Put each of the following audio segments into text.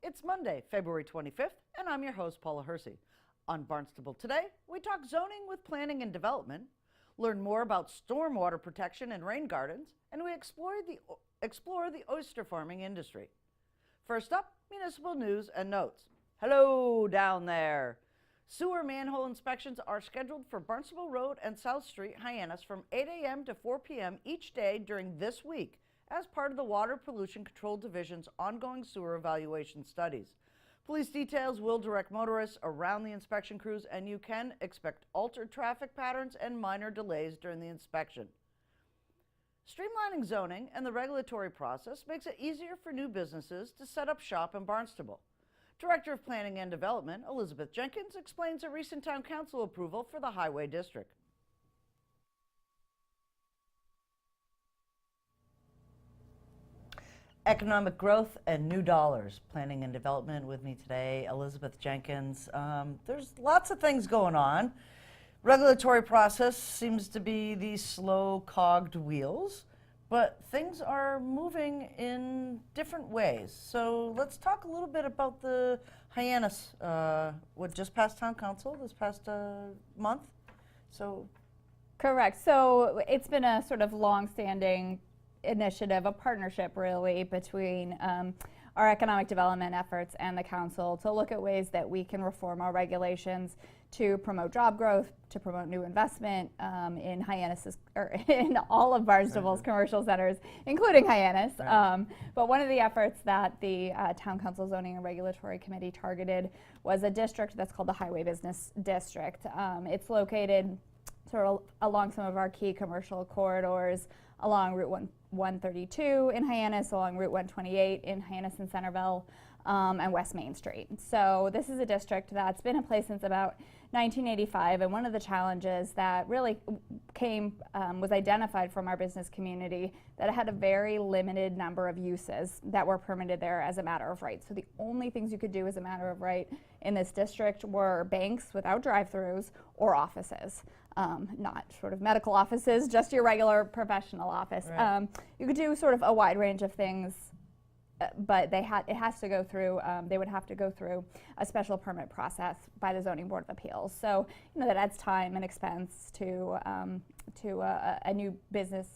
It's Monday, February 25th, and I'm your host, Paula Hersey. On Barnstable Today, we talk zoning with planning and development, learn more about stormwater protection and rain gardens, and we explore the oyster farming industry. First up, municipal news and notes. Hello down there. Sewer manhole inspections are scheduled for Barnstable Road and South Street, Hyannis, from 8 a.m. to 4 p.m. each day during this week as part of the Water Pollution Control Division's ongoing sewer evaluation studies. Police details will direct motorists around the inspection crews, and you can expect altered traffic patterns and minor delays during the inspection. Streamlining zoning and the regulatory process makes it easier for new businesses to set up shop in Barnstable. Director of Planning and Development, Elizabeth Jenkins, explains a recent Town Council approval for the Highway District. Economic growth and new dollars. Planning and Development with me today, Elizabeth Jenkins. There's lots of things going on. Regulatory process seems to be these slow cogged wheels, but things are moving in different ways. So let's talk a little bit about the Hyannis, what just passed Town Council this past month. So, correct. So it's been a sort of long-standing initiative, a partnership really between our economic development efforts and the council to look at ways that we can reform our regulations to promote job growth, to promote new investment in Hyannis, or in all of Barnstable's commercial centers, including Hyannis. But one of the efforts that the Town Council Zoning and Regulatory Committee targeted was a district that's called the Highway Business District. It's located sort of along some of our key commercial corridors, along Route 132 in Hyannis, along Route 128 in Hyannis and Centerville, and West Main Street. So this is a district that's been in place since about 1985, and one of the challenges that really was identified from our business community that it had a very limited number of uses that were permitted there as a matter of right. So the only things you could do as a matter of right in this district were banks without drive-throughs or offices. Not sort of medical offices, just your regular professional office. Right. You could do sort of a wide range of things, but they would have to go through a special permit process by the Zoning Board of Appeals. So that adds time and expense to a new business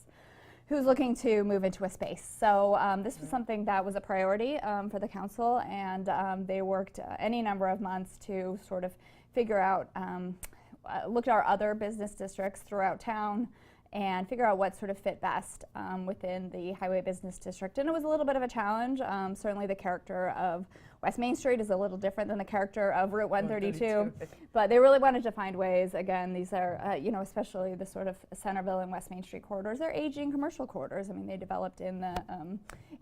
who's looking to move into a space. So this was something that was a priority for the council, and they worked any number of months to sort of figure out, look at our other business districts throughout town and figure out what sort of fit best within the Highway Business District. And it was a little bit of a challenge. Certainly the character of West Main Street is a little different than the character of Route 132, but they really wanted to find ways. Again, these are, especially the sort of Centerville and West Main Street corridors, they're aging commercial corridors. I mean, they developed in the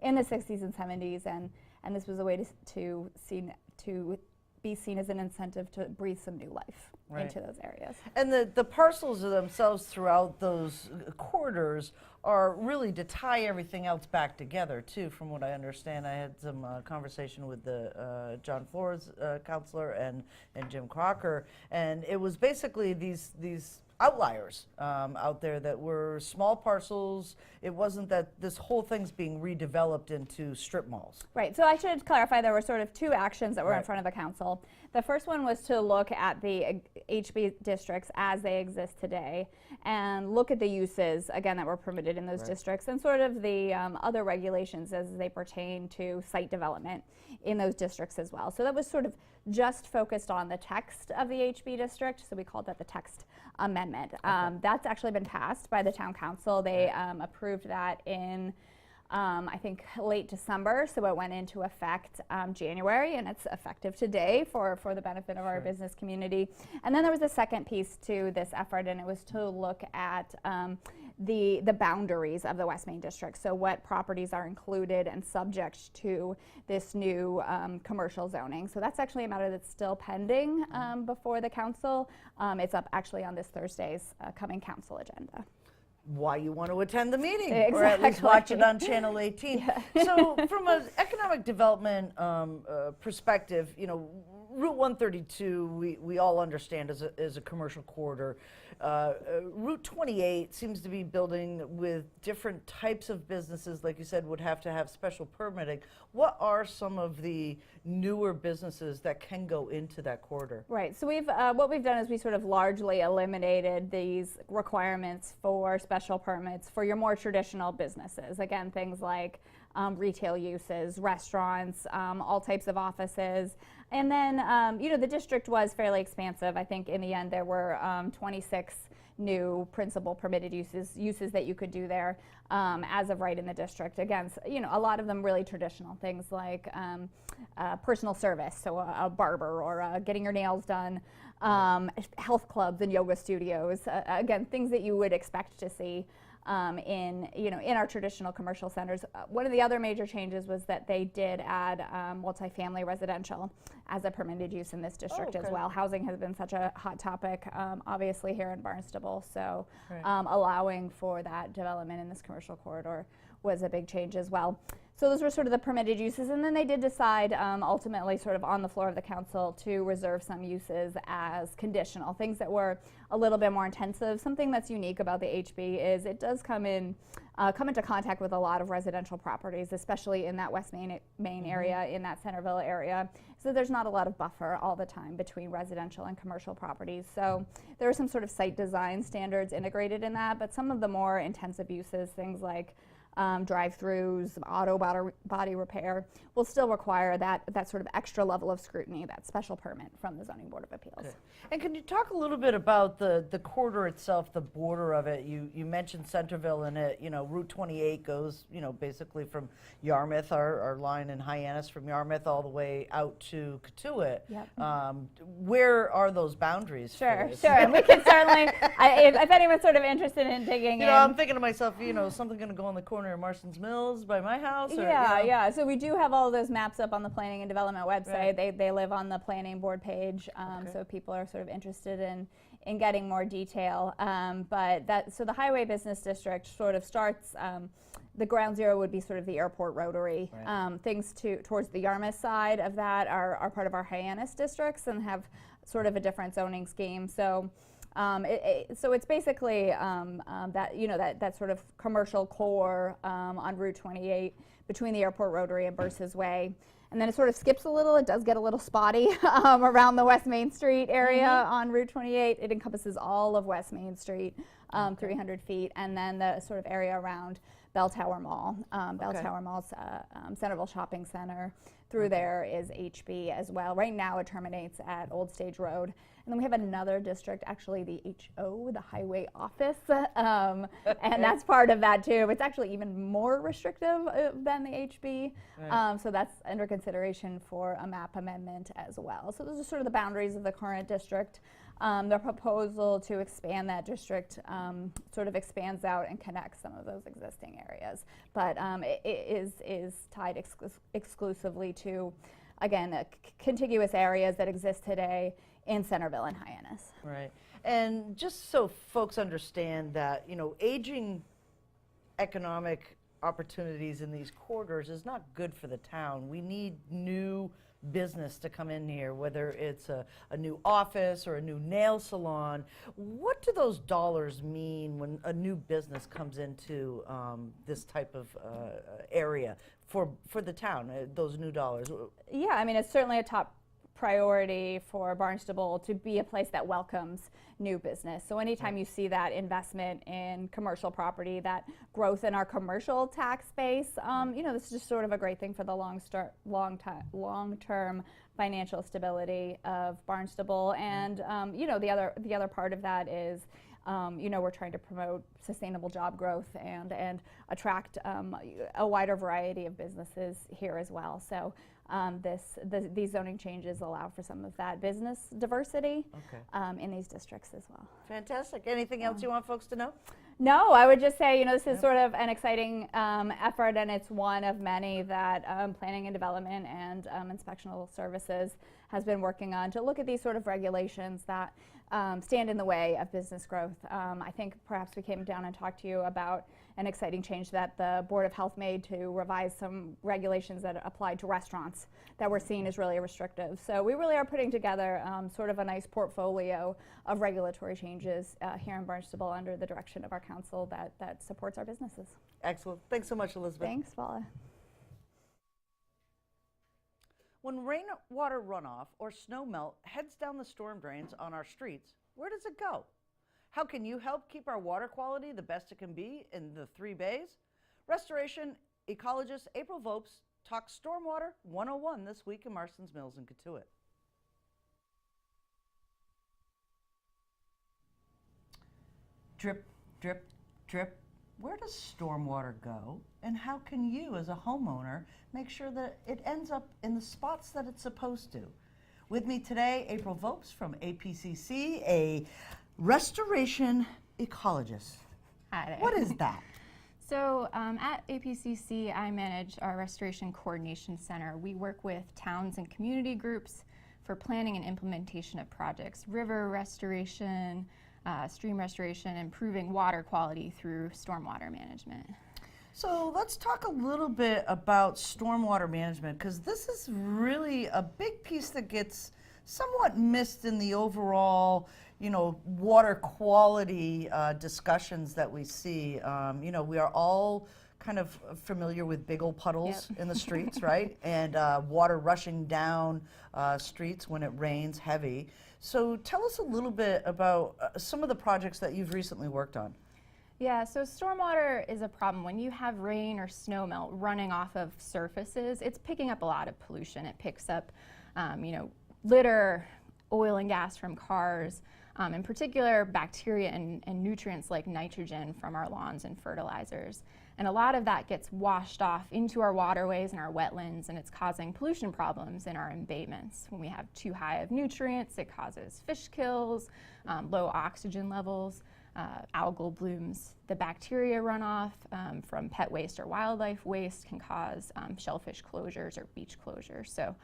60s and 70s, and this was a way to be seen as an incentive to breathe some new life into those areas. And the parcels themselves throughout those corridors are really to tie everything else back together too, from what I understand. I had some conversation with the John Flores counselor and Jim Crocker, and it was basically these outliers out there that were small parcels. It wasn't that this whole thing's being redeveloped into strip malls. Right, so I should clarify there were sort of two actions that were in front of the council. The first one was to look at the HB districts as they exist today and look at the uses, again, that were permitted in those districts, and sort of the other regulations as they pertain to site development in those districts as well. So that was sort of just focused on the text of the HB district, so we called that the text amendment. That's actually been passed by the Town Council. They approved that in I think late December, so it went into effect January, and it's effective today for the benefit of our business community. And then there was a second piece to this effort, and it was to look at the boundaries of the West Main District. So what properties are included and subject to this new commercial zoning. So that's actually a matter that's still pending before the council. It's up actually on this Thursday's coming council agenda. Why you want to attend the meeting, Exactly. or at least watch it on Channel 18. So from an economic development perspective, Route 132, we all understand as a commercial corridor. Route 28 seems to be building with different types of businesses, like you said, would have to have special permitting. What are some of the newer businesses that can go into that corridor? Right. So what we've done is we sort of largely eliminated these requirements for special permits for your more traditional businesses. Again, things like retail uses, restaurants, all types of offices. And then, the district was fairly expansive. I think in the end there were 26 new principal permitted uses that you could do there as of right in the district. Again, a lot of them really traditional things like personal service, so a barber or getting your nails done, health clubs and yoga studios. Again, things that you would expect to see in our traditional commercial centers. One of the other major changes was that they did add multifamily residential as a permitted use in this district as well. Housing has been such a hot topic, obviously here in Barnstable, so allowing for that development in this commercial corridor was a big change as well. So those were sort of the permitted uses, and then they did decide ultimately sort of on the floor of the council to reserve some uses as conditional, things that were a little bit more intensive. Something that's unique about the HB is it does come into contact with a lot of residential properties, especially in that West Main area, in that Centerville area. So there's not a lot of buffer all the time between residential and commercial properties. So there are some sort of site design standards integrated in that, but some of the more intensive uses, things like drive-throughs, auto body repair, will still require that sort of extra level of scrutiny, that special permit from the Zoning Board of Appeals. Okay. And can you talk a little bit about the corridor itself, the border of it? You mentioned Centerville, and Route 28 goes, basically from Yarmouth, our line in Hyannis, from Yarmouth all the way out to Cotuit. Yep. Where are those boundaries? Sure. And we can certainly, if anyone's sort of interested in digging in. I'm thinking to myself, something going to go on the corner of Marston's Mills by my house? Or, yeah. So we do have all those maps up on the Planning and Development website. Right. They live on the Planning Board page, so people are sort of interested in getting more detail. So the Highway Business District sort of starts. The ground zero would be sort of the airport rotary. Right. Things towards the Yarmouth side of that are part of our Hyannis districts and have sort of a different zoning scheme. So. So it's basically that sort of commercial core on Route 28 between the airport rotary and Bursa's Way. And then it sort of skips a little. It does get a little spotty around the West Main Street area on Route 28. It encompasses all of West Main Street, 300 feet, and then the sort of area around Bell Tower Mall. Bell Tower Mall's Centerville Shopping Center. Through there is HB as well. Right now it terminates at Old Stage Road. And then we have another district, actually the HO, the Highway Office, and that's part of that too. It's actually even more restrictive than the HB, right. So that's under consideration for a map amendment as well. So those are sort of the boundaries of the current district. The proposal to expand that district sort of expands out and connects some of those existing areas, but it is tied exclusively to, again, contiguous areas that exist today in Centerville and Hyannis. Right. And just so folks understand that, aging economic opportunities in these corridors is not good for the town. We need new business to come in here, whether it's a new office or a new nail salon. What do those dollars mean when a new business comes into this type of area for the town, those new dollars? Yeah, I mean, it's certainly a top priority for Barnstable to be a place that welcomes new business. So anytime you see that investment in commercial property, that growth in our commercial tax base, this is just sort of a great thing for the long-term financial stability of Barnstable. And the other part of that is we're trying to promote sustainable job growth and attract a wider variety of businesses here as well. So these zoning changes allow for some of that business diversity in these districts as well. Fantastic. Anything else you want folks to know? No, I would just say, this is sort of an exciting effort, and it's one of many that Planning and Development and Inspectional Services has been working on to look at these sort of regulations that stand in the way of business growth. I think perhaps we came down and talked to you about an exciting change that the Board of Health made to revise some regulations that applied to restaurants that were seen as really restrictive. So we really are putting together sort of a nice portfolio of regulatory changes here in Barnstable under the direction of our council that supports our businesses. Excellent. Thanks so much, Elizabeth. Thanks, Paula. When rainwater runoff or snow melt heads down the storm drains on our streets, where does it go? How can you help keep our water quality the best it can be in the 3 bays? Restoration ecologist April Vopes talks Stormwater 101 this week in Marston's Mills and Cotuit. Drip, drip, drip. Where does stormwater go, and how can you as a homeowner make sure that it ends up in the spots that it's supposed to? With me today, April Vopes from APCC, a restoration ecologist. Hi there. What is that? So at APCC, I manage our Restoration Coordination Center. We work with towns and community groups for planning and implementation of projects, river restoration, stream restoration, improving water quality through stormwater management. So let's talk a little bit about stormwater management, because this is really a big piece that gets somewhat missed in the overall, water quality discussions that we see. We are all kind of familiar with big old puddles in the streets, right? And water rushing down streets when it rains heavy. So tell us a little bit about some of the projects that you've recently worked on. Yeah, so stormwater is a problem. When you have rain or snow melt running off of surfaces, it's picking up a lot of pollution. It picks up, litter, oil and gas from cars, in particular bacteria and nutrients like nitrogen from our lawns and fertilizers. And a lot of that gets washed off into our waterways and our wetlands, and it's causing pollution problems in our embayments. When we have too high of nutrients, it causes fish kills, low oxygen levels, algal blooms. The bacteria runoff from pet waste or wildlife waste can cause shellfish closures or beach closures. So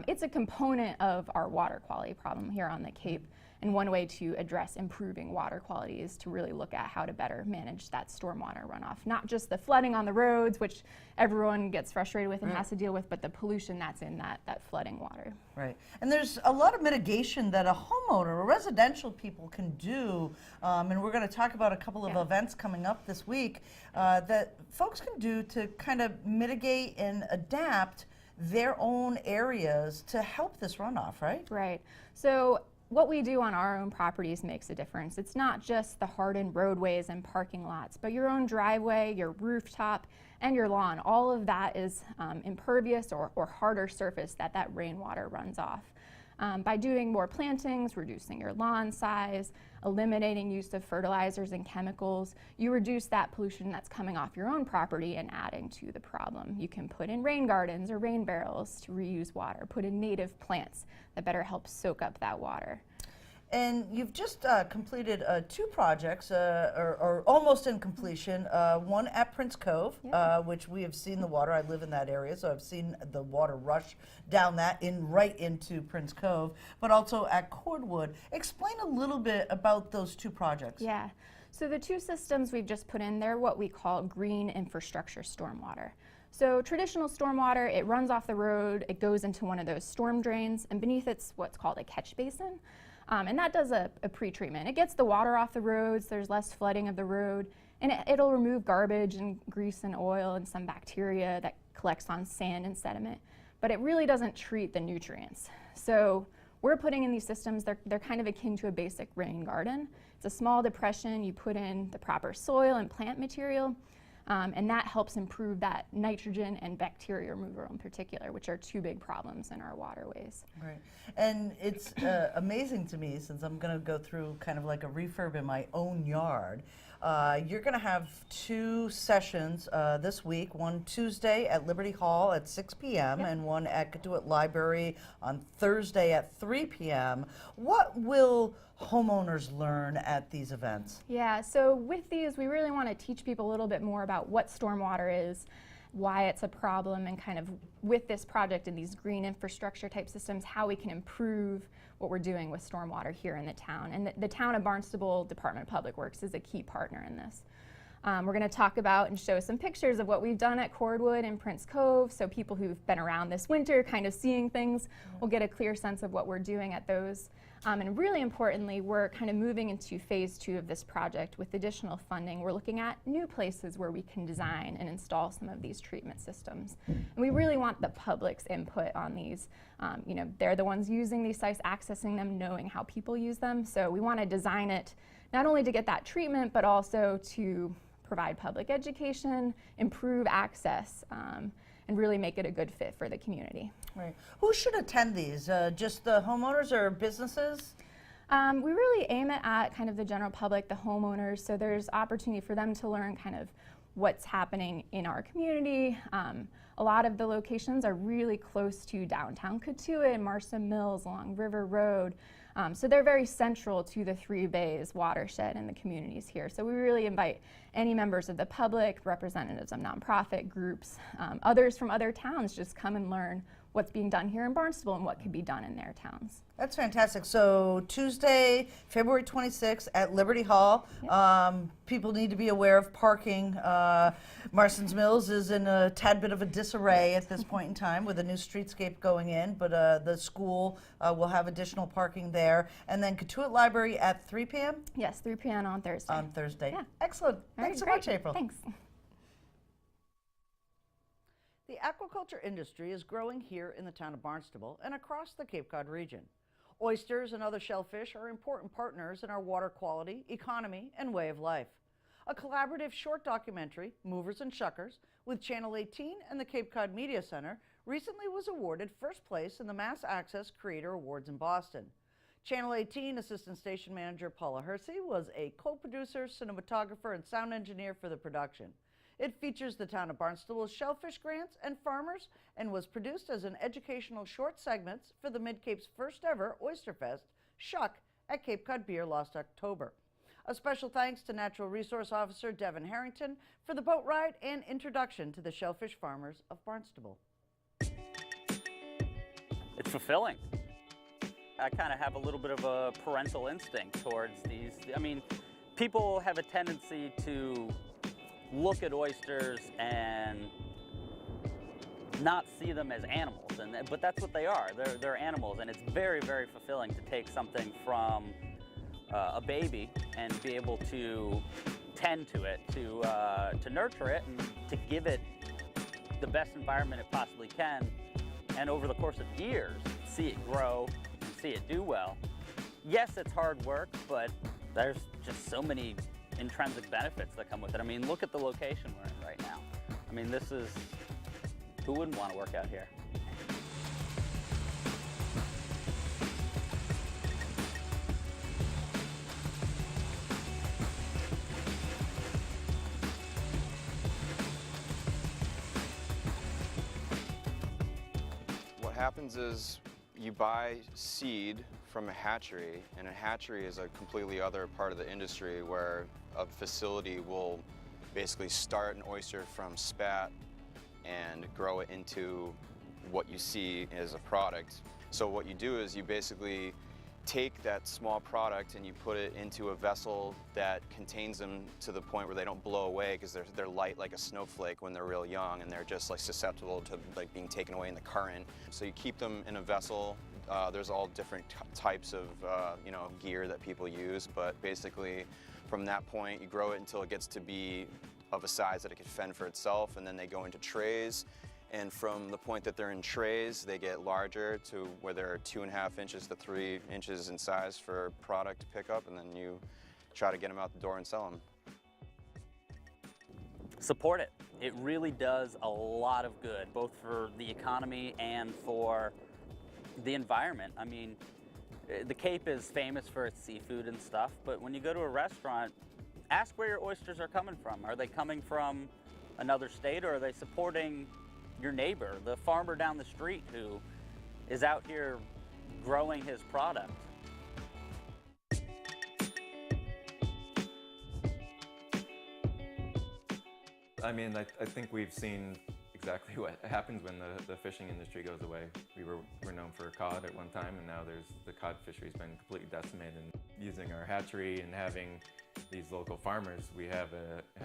it's a component of our water quality problem here on the Cape. And one way to address improving water quality is to really look at how to better manage that stormwater runoff. Not just the flooding on the roads, which everyone gets frustrated with and has to deal with, but the pollution that's in that flooding water. Right. And there's a lot of mitigation that a homeowner or residential people can do, and we're going to talk about a couple of events coming up this week that folks can do to kind of mitigate and adapt their own areas to help this runoff, right? Right. So what we do on our own properties makes a difference. It's not just the hardened roadways and parking lots, but your own driveway, your rooftop, and your lawn. All of that is impervious or harder surface that rainwater runs off. By doing more plantings, reducing your lawn size, eliminating use of fertilizers and chemicals, you reduce that pollution that's coming off your own property and adding to the problem. You can put in rain gardens or rain barrels to reuse water, put in native plants that better help soak up that water. And you've just completed 2 projects, or almost in completion. One at Prince Cove, which we have seen the water. I live in that area, so I've seen the water rush down that right into Prince Cove, but also at Cordwood. Explain a little bit about those 2 projects. Yeah, so the 2 systems we've just put in, they're what we call green infrastructure stormwater. So traditional stormwater, it runs off the road, it goes into one of those storm drains, and beneath it's what's called a catch basin. And that does a pre-treatment. It gets the water off the roads, there's less flooding of the road, and it'll remove garbage and grease and oil and some bacteria that collects on sand and sediment, but it really doesn't treat the nutrients. So we're putting in these systems, they're kind of akin to a basic rain garden. It's a small depression, you put in the proper soil and plant material, and that helps improve that nitrogen and bacteria removal in particular, which are 2 big problems in our waterways. Right. And it's amazing to me, since I'm going to go through kind of like a refurb in my own yard. You're going to have 2 sessions this week, one Tuesday at Liberty Hall at 6 p.m. and one at Cotuit Library on Thursday at 3 p.m. What will homeowners learn at these events? Yeah, so with these, we really want to teach people a little bit more about what stormwater is, why it's a problem, and kind of with this project and these green infrastructure type systems, how we can improve what we're doing with stormwater here in the town. And the town of Barnstable Department of Public Works is a key partner in this. We're going to talk about and show some pictures of what we've done at Cordwood and Prince Cove, so people who've been around this winter kind of seeing things will get a clear sense of what we're doing at those. And really importantly, we're kind of moving into phase 2 of this project with additional funding. We're looking at new places where we can design and install some of these treatment systems. And we really want the public's input on these. You know, they're the ones using these sites, accessing them, knowing how people use them. So we want to design it not only to get that treatment, but also to provide public education, improve access, and really make it a good fit for the community. Right. Who should attend these? Just the homeowners or businesses? We really aim it at kind of the general public, the homeowners, so there's opportunity for them to learn kind of what's happening in our community. A lot of the locations are really close to downtown Cotuit, Marston Mills, along River Road. So they're very central to the Three Bays watershed and the communities here. So we really invite any members of the public, representatives of nonprofit groups, others from other towns, just come and learn what's being done here in Barnstable and what can be done in their towns. That's fantastic. So Tuesday, February 26th at Liberty Hall. People need to be aware of parking. Marston's Mills is in a tad bit of a disarray at this point in time with a new streetscape going in, but the school will have additional parking there. And then Cotuit Library at 3 p.m.? Yes, 3 p.m. on Thursday. On Thursday. Yeah. Excellent. Thanks so much, April. Thanks. The aquaculture industry is growing here in the town of Barnstable and across the Cape Cod region. Oysters and other shellfish are important partners in our water quality, economy, and way of life. A collaborative short documentary, Movers and Shuckers, with Channel 18 and the Cape Cod Media Center, recently was awarded first place in the Mass Access Creator Awards in Boston. Channel 18 Assistant Station Manager Paula Hersey was a co-producer, cinematographer, and sound engineer for the production. It features the town of Barnstable's shellfish grants and farmers and was produced as an educational short segments for the Mid-Cape's first ever Oyster Fest, Shuck, at Cape Cod Beer last October. A special thanks to Natural Resource Officer Devin Harrington for the boat ride and introduction to the shellfish farmers of Barnstable. It's fulfilling. I kind of have a little bit of a parental instinct towards these. I mean, people have a tendency to look at oysters and not see them as animals, but that's what they are. They're animals, and it's very, very fulfilling to take something from a baby and be able to tend to it, to nurture it, and to give it the best environment it possibly can, and over the course of years, see it grow, and see it do well. Yes, it's hard work, but there's just so many intrinsic benefits that come with it. I mean, look at the location we're in right now. I mean, this is, who wouldn't want to work out here? What happens is you buy seed from a hatchery, and a hatchery is a completely other part of the industry where a facility will basically start an oyster from spat and grow it into what you see as a product. So what you do is you basically take that small product and you put it into a vessel that contains them to the point where they don't blow away, because they're light like a snowflake when they're real young, and they're just like susceptible to like being taken away in the current. So you keep them in a vessel. There's all different types of gear that people use, but basically from that point you grow it until it gets to be of a size that it can fend for itself, and then they go into trays. And from the point that they're in trays, they get larger to where they're 2.5 inches to 3 inches in size for product to pick up, and then you try to get them out the door and sell them. Support it. It really does a lot of good, both for the economy and for the environment. I mean, the Cape is famous for its seafood and stuff, but when you go to a restaurant, ask where your oysters are coming from. Are they coming from another state, or are they supporting your neighbor, the farmer down the street who is out here growing his product? I mean, I think we've seen exactly what happens when the fishing industry goes away. We're known for cod at one time, and now the cod fishery's been completely decimated. And using our hatchery and having these local farmers, we have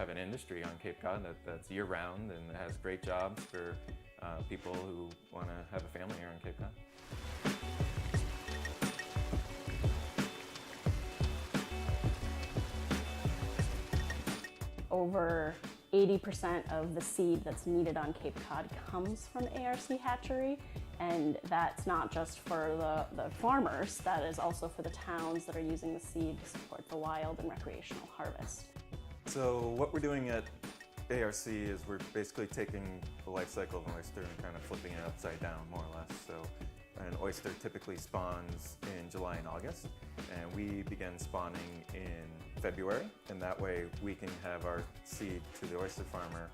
an industry on Cape Cod that's year-round and has great jobs for people who want to have a family here on Cape Cod. Over 80% of the seed that's needed on Cape Cod comes from the ARC hatchery, and that's not just for the farmers, that is also for the towns that are using the seed to support the wild and recreational harvest. So what we're doing at ARC is we're basically taking the life cycle of an oyster and kind of flipping it upside down, more or less. So an oyster typically spawns in July and August, and we begin spawning in February, and that way we can have our seed to the oyster farmer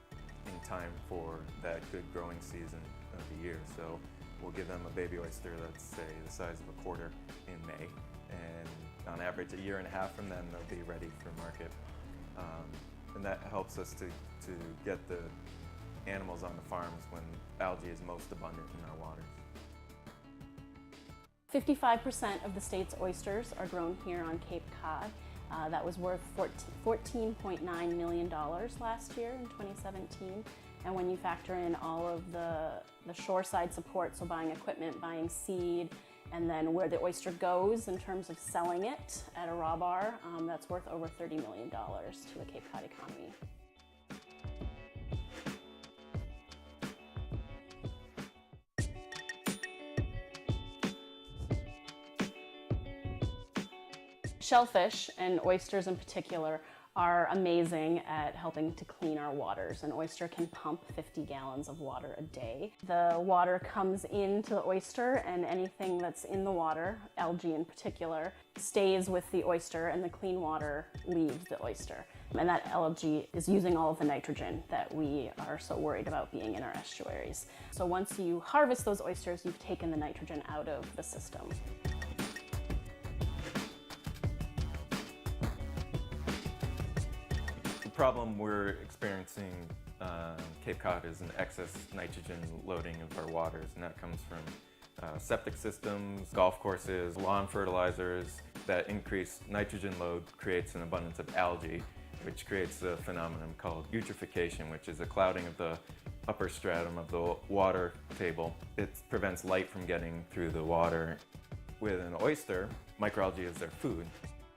in time for that good growing season of the year. So we'll give them a baby oyster that's, say, the size of a quarter in May, and on average a year and a half from then they'll be ready for market. And that helps us to get the animals on the farms when algae is most abundant in our waters. 55% of the state's oysters are grown here on Cape Cod. That was worth $14.9 million last year in 2017. And when you factor in all of the shoreside support, so buying equipment, buying seed, and then where the oyster goes in terms of selling it at a raw bar, that's worth over $30 million to the Cape Cod economy. Shellfish, and oysters in particular, are amazing at helping to clean our waters. An oyster can pump 50 gallons of water a day. The water comes into the oyster, and anything that's in the water, algae in particular, stays with the oyster, and the clean water leaves the oyster. And that algae is using all of the nitrogen that we are so worried about being in our estuaries. So once you harvest those oysters, you've taken the nitrogen out of the system. The problem we're experiencing Cape Cod is an excess nitrogen loading of our waters, and that comes from septic systems, golf courses, lawn fertilizers. That increased nitrogen load creates an abundance of algae, which creates a phenomenon called eutrophication, which is a clouding of the upper stratum of the water table. It prevents light from getting through the water. With an oyster, microalgae is their food.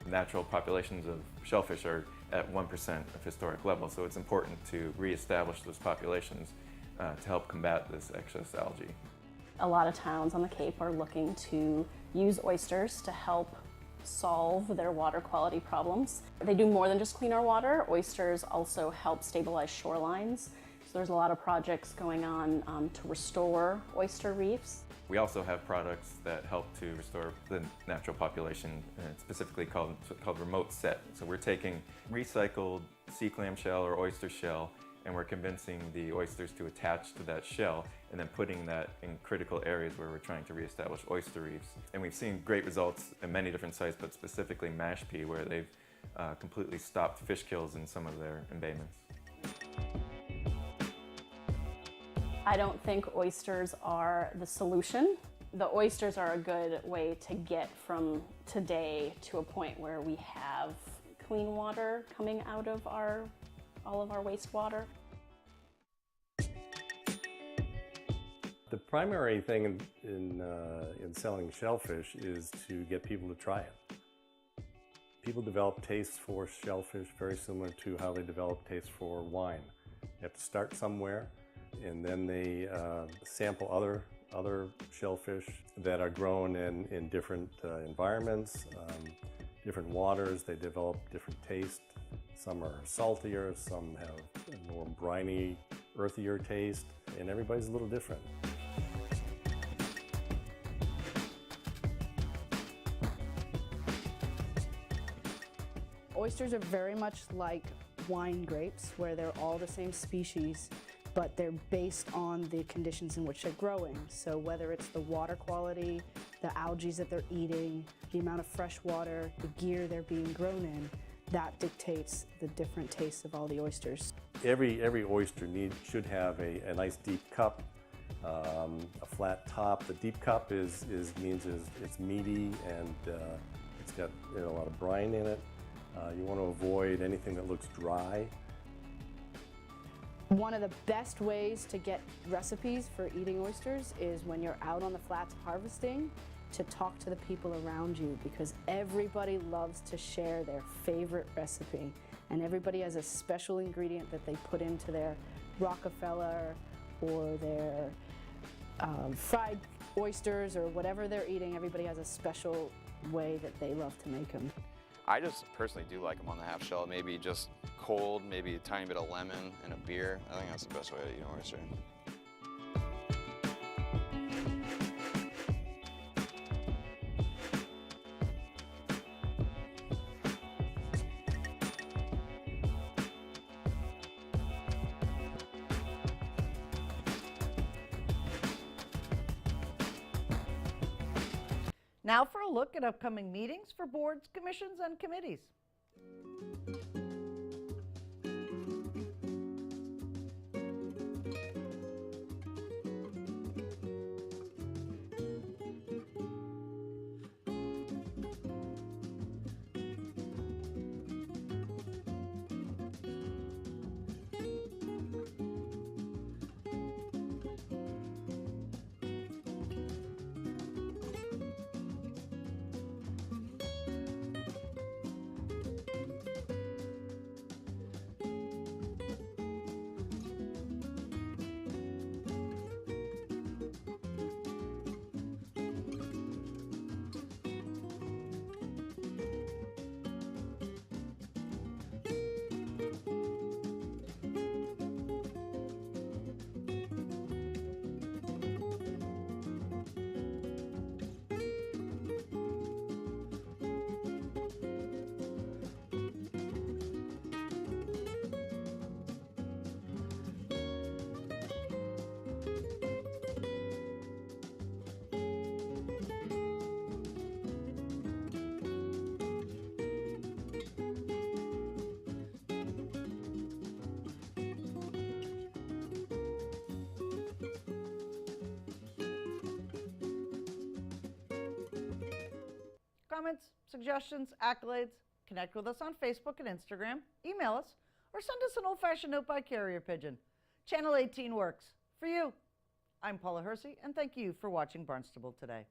Natural populations of shellfish are at 1% of historic level, so it's important to reestablish those populations to help combat this excess algae. A lot of towns on the Cape are looking to use oysters to help solve their water quality problems. They do more than just clean our water. Oysters also help stabilize shorelines. So there's a lot of projects going on to restore oyster reefs. We also have products that help to restore the natural population, specifically called remote set. So we're taking recycled sea clam shell or oyster shell, and we're convincing the oysters to attach to that shell and then putting that in critical areas where we're trying to reestablish oyster reefs. And we've seen great results in many different sites, but specifically Mashpee, where they've completely stopped fish kills in some of their embayments. I don't think oysters are the solution. The oysters are a good way to get from today to a point where we have clean water coming out of all of our wastewater. The primary thing in selling shellfish is to get people to try it. People develop tastes for shellfish very similar to how they develop tastes for wine. You have to start somewhere, and then they sample other shellfish that are grown in different environments, different waters. They develop different tastes. Some are saltier, some have a more briny, earthier taste, and everybody's a little different. Oysters are very much like wine grapes, where they're all the same species, but they're based on the conditions in which they're growing. So whether it's the water quality, the algae that they're eating, the amount of fresh water, the gear they're being grown in, that dictates the different tastes of all the oysters. Every oyster should have a nice deep cup, a flat top. The deep cup means it's meaty and it's got a lot of brine in it. You want to avoid anything that looks dry. One of the best ways to get recipes for eating oysters is when you're out on the flats harvesting, to talk to the people around you, because everybody loves to share their favorite recipe, and everybody has a special ingredient that they put into their Rockefeller or their fried oysters or whatever they're eating. Everybody has a special way that they love to make them. I just personally do like them on the half shell, maybe just cold, maybe a tiny bit of lemon and a beer. I think that's the best way to eat an oyster. Now for a look at upcoming meetings for boards, commissions, and committees. Comments, suggestions, accolades, connect with us on Facebook and Instagram, email us, or send us an old-fashioned note by carrier pigeon. Channel 18 works for you. I'm Paula Hersey, and thank you for watching Barnstable Today.